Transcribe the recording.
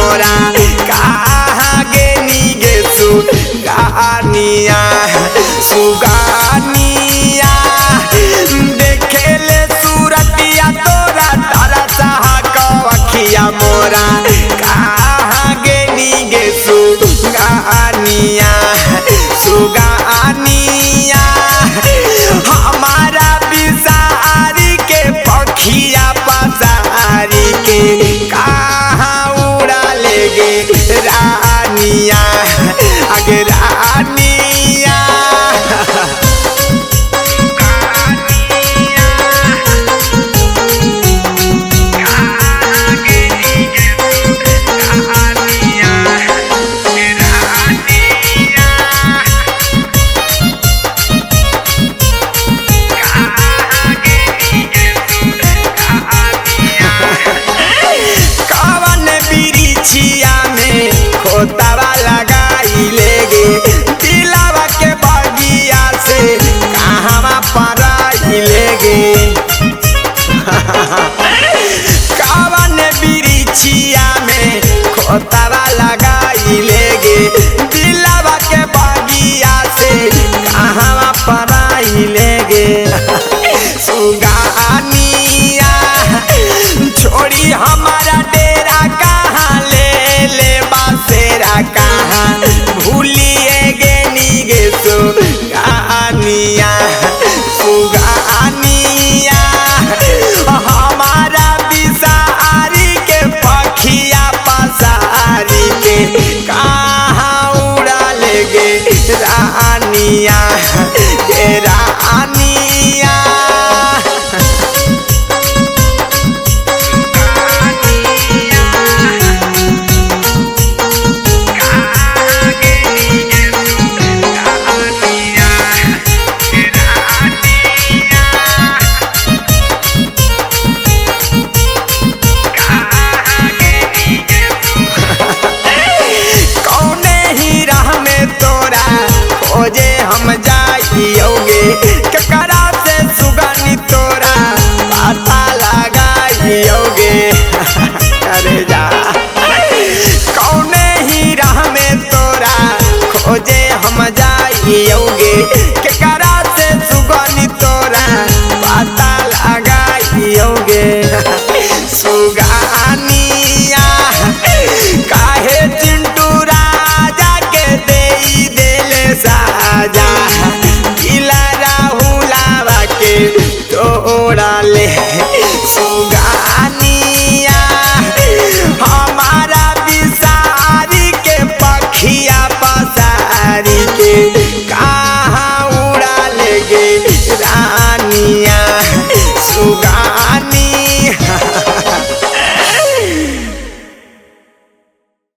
मोरा कहाँ गेनी गे सुगानिया सुगानिया देखेले सूरतिया तोरा तारा चाहा कवखिया मोरा कहाँ गेनी गे सुगानिया सुगानिया हमारा बिसारी के पखिया पसारी के कहाँ उड़ा ले गे रानिया आगे रानिया खोतावा लगाई लेगे दिलावा के बगिया से कहाँ पराई लेगे कवन बिरिछिया में खोतावा लगाई लेगे दिलावा के बगिया से कहाँ पराई लेगे सुगानिया छोड़ी हमारा डेरा कहाँ ले बासेरा कहाँ भूलिए गेनी गे सुगानिया सुगानिया हमारा बिसारी के पखिया पसारी के कहाँ उड़ा ले गे रानिया के रानिया खोजे हम जाइयोगे ककरा से सुगनी तोरा पता लगाइयोगे अरे जा कौने ही राह में तोरा खोजे हम जाइयोगे